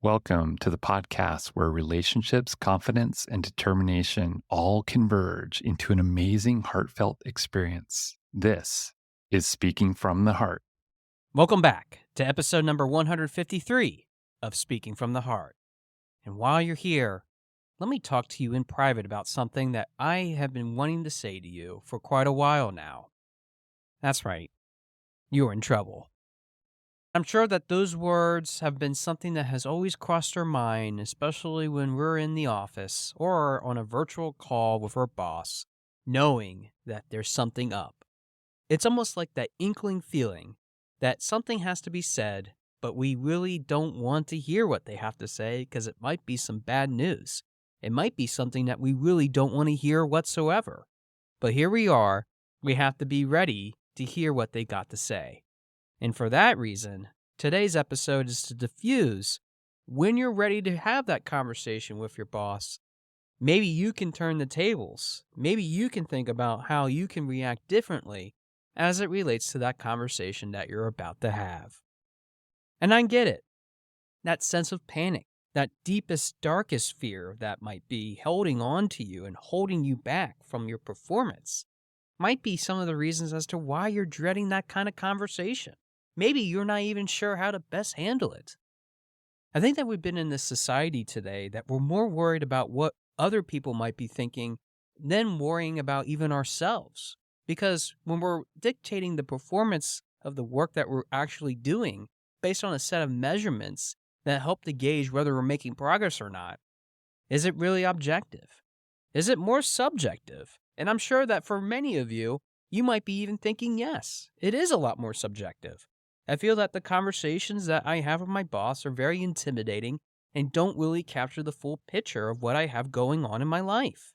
Welcome to the podcast where relationships, confidence, and determination all converge into an amazing, heartfelt experience. This is Speaking from the Heart. Welcome back to episode number 153 of Speaking from the Heart. And while you're here, let me talk to you in private about something that I have been wanting to say to you for quite a while now. That's right, you're in trouble. I'm sure that those words have been something that has always crossed our mind, especially when we're in the office or on a virtual call with our boss, knowing that there's something up. It's almost like that inkling feeling that something has to be said, but we really don't want to hear what they have to say because it might be some bad news. It might be something that we really don't want to hear whatsoever. But here we are, we have to be ready to hear what they got to say. And for that reason, today's episode is to diffuse when you're ready to have that conversation with your boss. Maybe you can turn the tables. Maybe you can think about how you can react differently as it relates to that conversation that you're about to have. And I get it. That sense of panic, that deepest, darkest fear that might be holding on to you and holding you back from your performance might be some of the reasons as to why you're dreading that kind of conversation. Maybe you're not even sure how to best handle it. I think that we've been in this society today that we're more worried about what other people might be thinking than worrying about even ourselves. Because when we're dictating the performance of the work that we're actually doing based on a set of measurements that help to gauge whether we're making progress or not, is it really objective? Is it more subjective? And I'm sure that for many of you, you might be even thinking, yes, it is a lot more subjective. I feel that the conversations that I have with my boss are very intimidating and don't really capture the full picture of what I have going on in my life.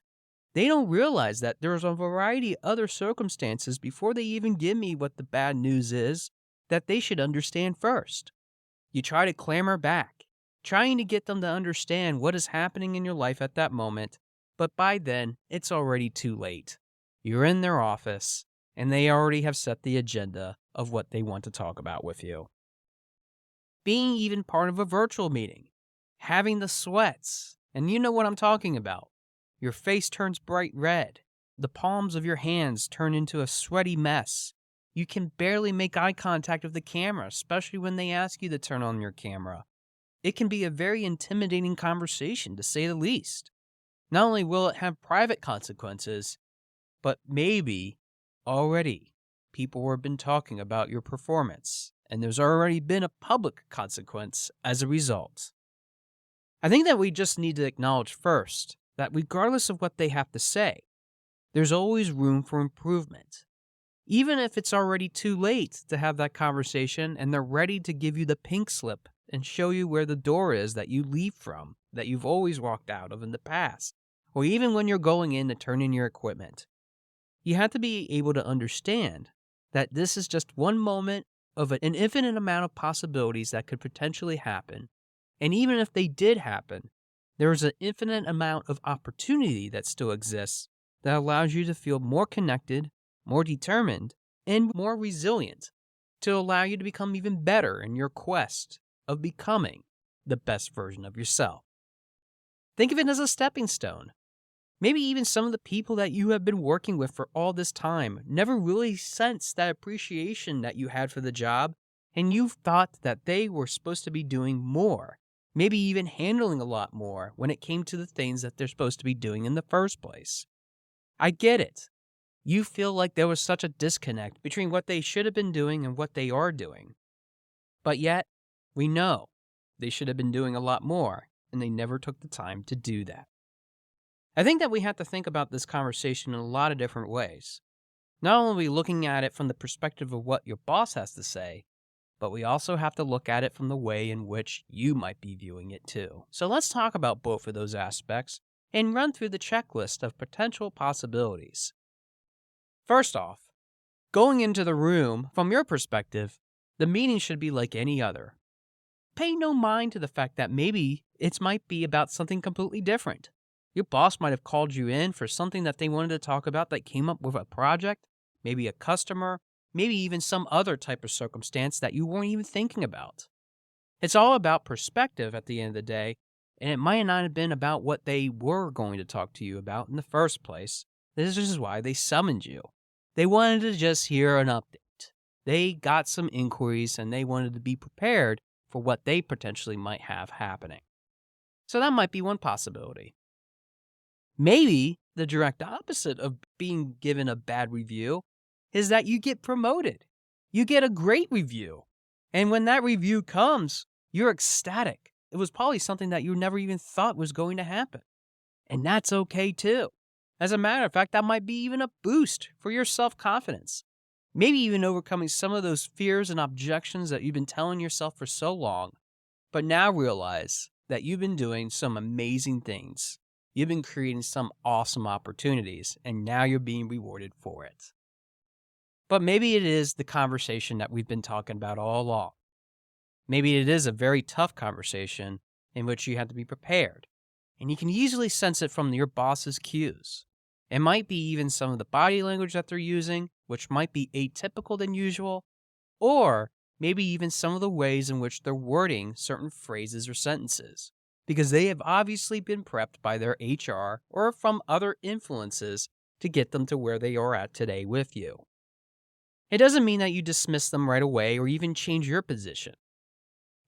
They don't realize that there's a variety of other circumstances before they even give me what the bad news is that they should understand first. You try to clamor back, trying to get them to understand what is happening in your life at that moment, but by then, it's already too late. You're in their office, and they already have set the agenda of what they want to talk about with you. Being even part of a virtual meeting, having the sweats, and you know what I'm talking about. Your face turns bright red. The palms of your hands turn into a sweaty mess. You can barely make eye contact with the camera, especially when they ask you to turn on your camera. It can be a very intimidating conversation, to say the least. Not only will it have private consequences, but maybe already people have been talking about your performance, and there's already been a public consequence as a result. I think that we just need to acknowledge first that regardless of what they have to say, there's always room for improvement. Even if it's already too late to have that conversation and they're ready to give you the pink slip and show you where the door is that you leave from, that you've always walked out of in the past, or even when you're going in to turn in your equipment. You have to be able to understand that this is just one moment of an infinite amount of possibilities that could potentially happen. And even if they did happen, there is an infinite amount of opportunity that still exists that allows you to feel more connected, more determined, and more resilient to allow you to become even better in your quest of becoming the best version of yourself. Think of it as a stepping stone. Maybe even some of the people that you have been working with for all this time never really sensed that appreciation that you had for the job, and you thought that they were supposed to be doing more, maybe even handling a lot more when it came to the things that they're supposed to be doing in the first place. I get it. You feel like there was such a disconnect between what they should have been doing and what they are doing. But yet, we know they should have been doing a lot more, and they never took the time to do that. I think that we have to think about this conversation in a lot of different ways. Not only looking at it from the perspective of what your boss has to say, but we also have to look at it from the way in which you might be viewing it too. So let's talk about both of those aspects and run through the checklist of potential possibilities. First off, going into the room, from your perspective, the meeting should be like any other. Pay no mind to the fact that maybe it might be about something completely different. Your boss might have called you in for something that they wanted to talk about that came up with a project, maybe a customer, maybe even some other type of circumstance that you weren't even thinking about. It's all about perspective at the end of the day, and it might not have been about what they were going to talk to you about in the first place. This is why they summoned you. They wanted to just hear an update. They got some inquiries and they wanted to be prepared for what they potentially might have happening. So that might be one possibility. Maybe the direct opposite of being given a bad review is that you get promoted. You get a great review. And when that review comes, you're ecstatic. It was probably something that you never even thought was going to happen. And that's okay too. As a matter of fact, that might be even a boost for your self-confidence. Maybe even overcoming some of those fears and objections that you've been telling yourself for so long, but now realize that you've been doing some amazing things. You've been creating some awesome opportunities, and now you're being rewarded for it. But maybe it is the conversation that we've been talking about all along. Maybe it is a very tough conversation in which you have to be prepared, and you can easily sense it from your boss's cues. It might be even some of the body language that they're using, which might be atypical than usual, or maybe even some of the ways in which they're wording certain phrases or sentences, because they have obviously been prepped by their HR or from other influences to get them to where they are at today with you. It doesn't mean that you dismiss them right away or even change your position.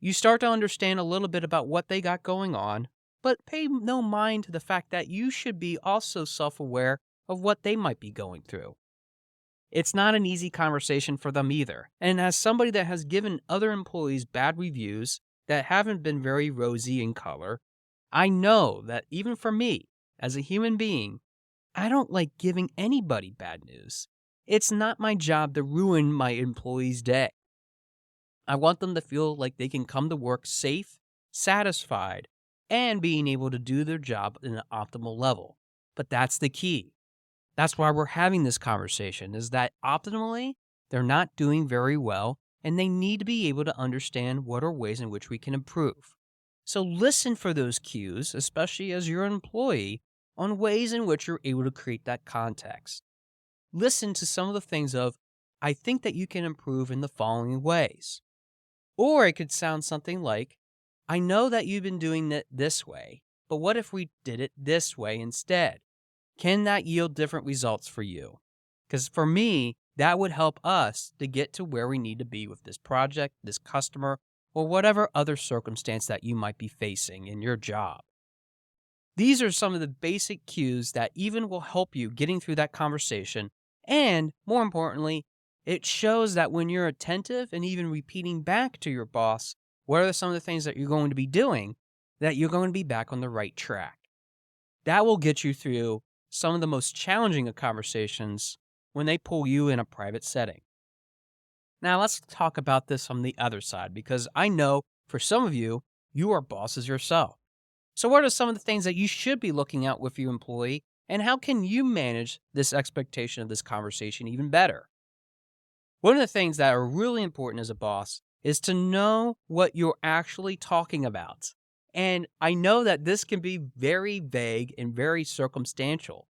You start to understand a little bit about what they got going on, but pay no mind to the fact that you should be also self-aware of what they might be going through. It's not an easy conversation for them either, and as somebody that has given other employees bad reviews that haven't been very rosy in color, I know that even for me, as a human being, I don't like giving anybody bad news. It's not my job to ruin my employees' day. I want them to feel like they can come to work safe, satisfied, and being able to do their job in an optimal level. But that's the key. That's why we're having this conversation, is that optimally, they're not doing very well, and they need to be able to understand what are ways in which we can improve. So listen for those cues, especially as your employee, on ways in which you're able to create that context. Listen to some of the things of, I think that you can improve in the following ways. Or it could sound something like, I know that you've been doing it this way, but what if we did it this way instead? Can that yield different results for you? Because for me, that would help us to get to where we need to be with this project, this customer, or whatever other circumstance that you might be facing in your job. These are some of the basic cues that even will help you getting through that conversation. And more importantly, it shows that when you're attentive and even repeating back to your boss, what are some of the things that you're going to be doing, that you're going to be back on the right track. That will get you through some of the most challenging of conversations when they pull you in a private setting. Now let's talk about this from the other side, because I know for some of you, you are bosses yourself. So what are some of the things that you should be looking at with your employee, and how can you manage this expectation of this conversation even better? One of the things that are really important as a boss is to know what you're actually talking about. And I know that this can be very vague and very circumstantial,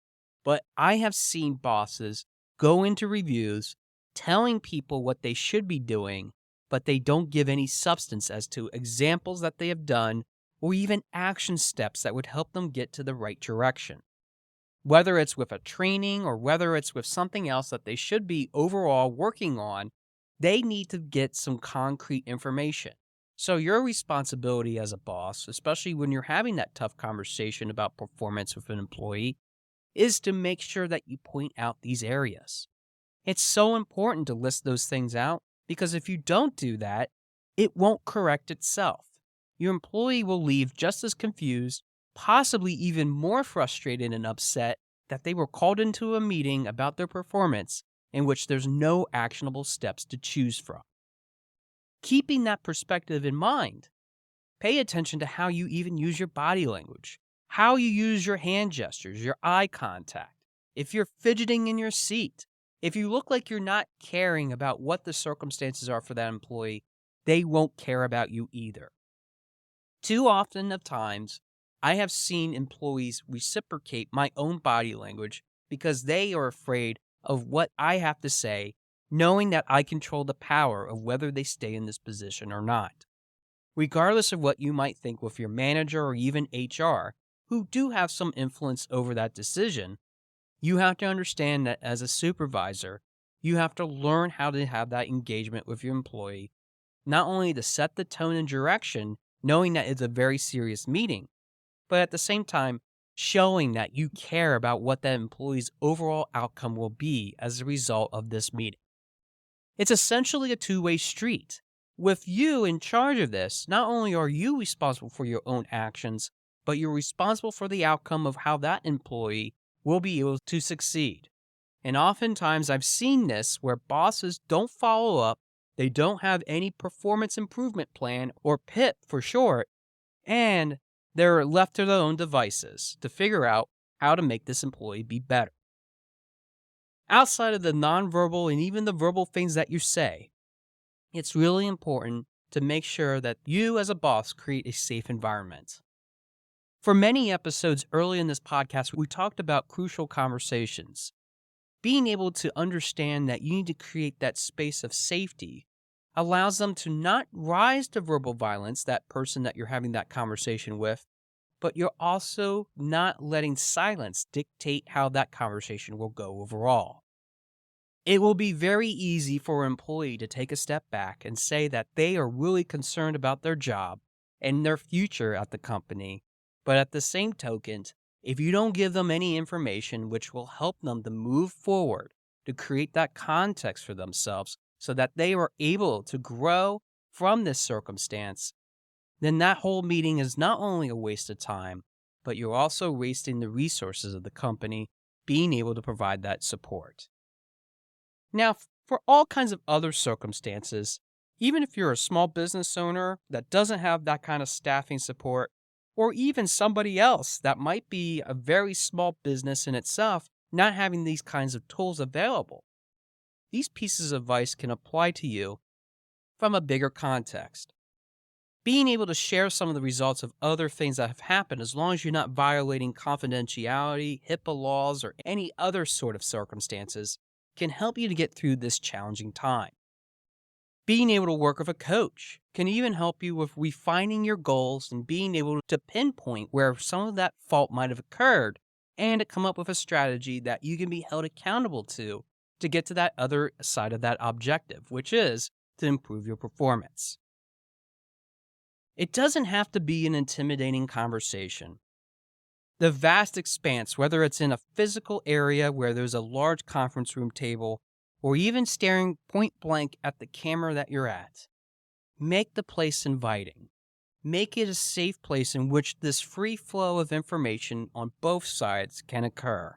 but I have seen bosses go into reviews telling people what they should be doing, but they don't give any substance as to examples that they have done or even action steps that would help them get to the right direction. Whether it's with a training or whether it's with something else that they should be overall working on, they need to get some concrete information. So your responsibility as a boss, especially when you're having that tough conversation about performance with an employee, is to make sure that you point out these areas. It's so important to list those things out, because if you don't do that, it won't correct itself. Your employee will leave just as confused, possibly even more frustrated and upset that they were called into a meeting about their performance in which there's no actionable steps to choose from. Keeping that perspective in mind, pay attention to how you even use your body language, how you use your hand gestures, your eye contact. If you're fidgeting in your seat, if you look like you're not caring about what the circumstances are for that employee, they won't care about you either. Too often of times, I have seen employees reciprocate my own body language because they are afraid of what I have to say, knowing that I control the power of whether they stay in this position or not. Regardless of what you might think with your manager or even HR, who do have some influence over that decision, you have to understand that as a supervisor, you have to learn how to have that engagement with your employee, not only to set the tone and direction, knowing that it's a very serious meeting, but at the same time, showing that you care about what that employee's overall outcome will be as a result of this meeting. It's essentially a two-way street. With you in charge of this, not only are you responsible for your own actions, but you're responsible for the outcome of how that employee will be able to succeed. And oftentimes I've seen this where bosses don't follow up, they don't have any performance improvement plan, or PIP for short, and they're left to their own devices to figure out how to make this employee be better. Outside of the nonverbal and even the verbal things that you say, it's really important to make sure that you as a boss create a safe environment. For many episodes early in this podcast, we talked about crucial conversations. Being able to understand that you need to create that space of safety allows them to not rise to verbal violence, that person that you're having that conversation with, but you're also not letting silence dictate how that conversation will go overall. It will be very easy for an employee to take a step back and say that they are really concerned about their job and their future at the company, but at the same token, if you don't give them any information which will help them to move forward, to create that context for themselves so that they are able to grow from this circumstance, then that whole meeting is not only a waste of time, but you're also wasting the resources of the company being able to provide that support. Now, for all kinds of other circumstances, even if you're a small business owner that doesn't have that kind of staffing support, or even somebody else that might be a very small business in itself, not having these kinds of tools available, these pieces of advice can apply to you from a bigger context. Being able to share some of the results of other things that have happened, as long as you're not violating confidentiality, HIPAA laws, or any other sort of circumstances, can help you to get through this challenging time. Being able to work with a coach can even help you with refining your goals and being able to pinpoint where some of that fault might have occurred and to come up with a strategy that you can be held accountable to get to that other side of that objective, which is to improve your performance. It doesn't have to be an intimidating conversation. The vast expanse, whether it's in a physical area where there's a large conference room table, or even staring point blank at the camera that you're at, make the place inviting. Make it a safe place in which this free flow of information on both sides can occur.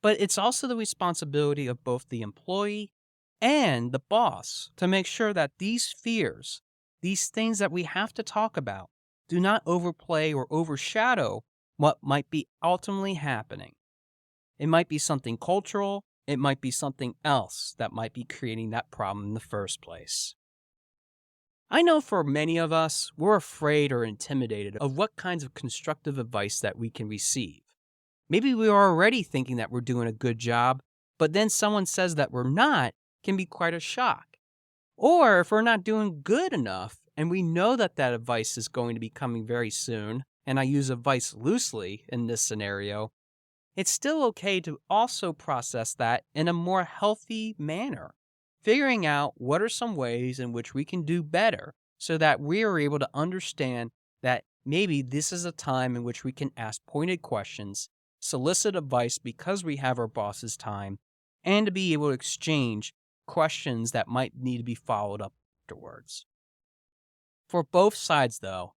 But it's also the responsibility of both the employee and the boss to make sure that these fears, these things that we have to talk about, do not overplay or overshadow what might be ultimately happening. It might be something cultural, it might be something else that might be creating that problem in the first place. I know for many of us, we're afraid or intimidated of what kinds of constructive advice that we can receive. Maybe we are already thinking that we're doing a good job, but then someone says that we're not, can be quite a shock. Or if we're not doing good enough, and we know that that advice is going to be coming very soon, and I use advice loosely in this scenario, it's still okay to also process that in a more healthy manner, figuring out what are some ways in which we can do better so that we are able to understand that maybe this is a time in which we can ask pointed questions, solicit advice because we have our boss's time, and to be able to exchange questions that might need to be followed up afterwards. For both sides, though,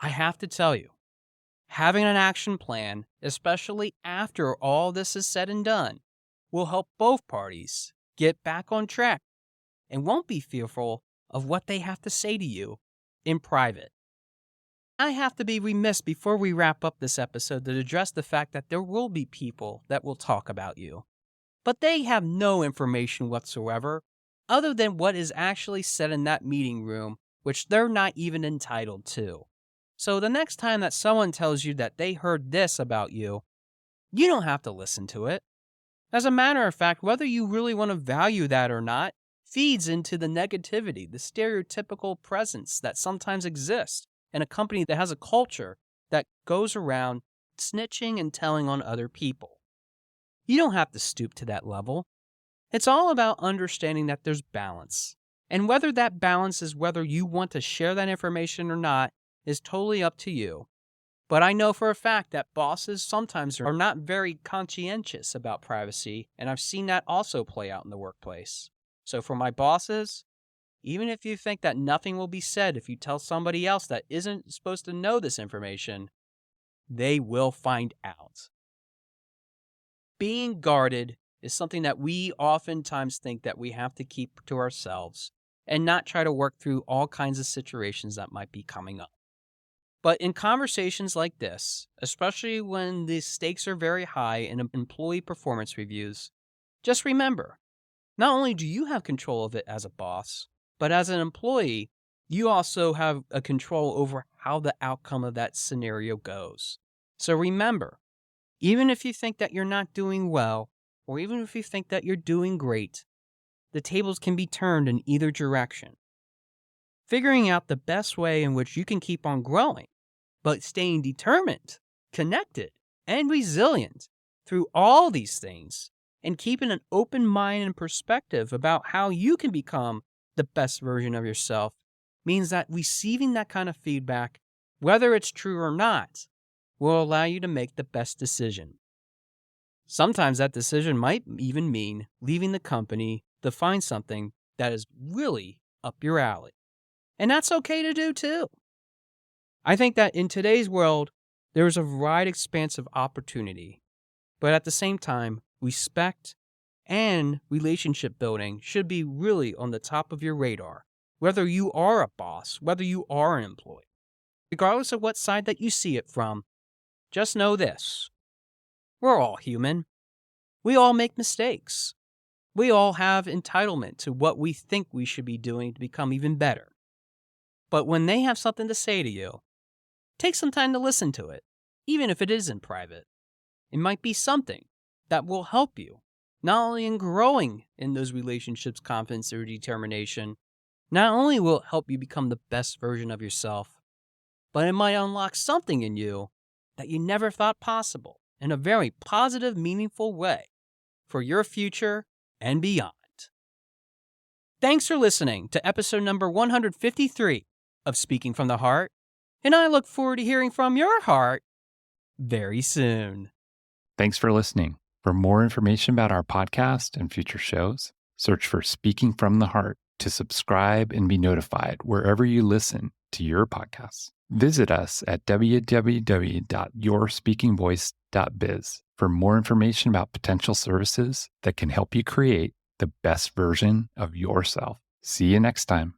I have to tell you, having an action plan, especially after all this is said and done, will help both parties get back on track and won't be fearful of what they have to say to you in private. I have to be remiss before we wrap up this episode to address the fact that there will be people that will talk about you, but they have no information whatsoever other than what is actually said in that meeting room, which they're not even entitled to. So the next time that someone tells you that they heard this about you, you don't have to listen to it. As a matter of fact, whether you really want to value that or not, feeds into the negativity, the stereotypical presence that sometimes exists in a company that has a culture that goes around snitching and telling on other people. You don't have to stoop to that level. It's all about understanding that there's balance. And whether that balance is whether you want to share that information or not is totally up to you. But I know for a fact that bosses sometimes are not very conscientious about privacy, and I've seen that also play out in the workplace. So for my bosses, even if you think that nothing will be said if you tell somebody else that isn't supposed to know this information, they will find out. Being guarded is something that we oftentimes think that we have to keep to ourselves and not try to work through all kinds of situations that might be coming up. But in conversations like this, especially when the stakes are very high in employee performance reviews, just remember, not only do you have control of it as a boss, but as an employee, you also have a control over how the outcome of that scenario goes. So remember, even if you think that you're not doing well, or even if you think that you're doing great, the tables can be turned in either direction. Figuring out the best way in which you can keep on growing, but staying determined, connected, and resilient through all these things, and keeping an open mind and perspective about how you can become the best version of yourself means that receiving that kind of feedback, whether it's true or not, will allow you to make the best decision. Sometimes that decision might even mean leaving the company to find something that is really up your alley. And that's okay to do too. I think that in today's world, there is a wide expanse of opportunity, but at the same time, respect and relationship building should be really on the top of your radar, whether you are a boss, whether you are an employee. Regardless of what side that you see it from, just know this. We're all human. We all make mistakes. We all have entitlement to what we think we should be doing to become even better. But when they have something to say to you, take some time to listen to it, even if it is in private. It might be something that will help you, not only in growing in those relationships, confidence, or determination, not only will it help you become the best version of yourself, but it might unlock something in you that you never thought possible in a very positive, meaningful way for your future and beyond. Thanks for listening to episode number 153 of Speaking from the Heart, and I look forward to hearing from your heart very soon. Thanks for listening. For more information about our podcast and future shows, search for Speaking from the Heart to subscribe and be notified wherever you listen to your podcasts. Visit us at www.yourspeakingvoice.biz for more information about potential services that can help you create the best version of yourself. See you next time.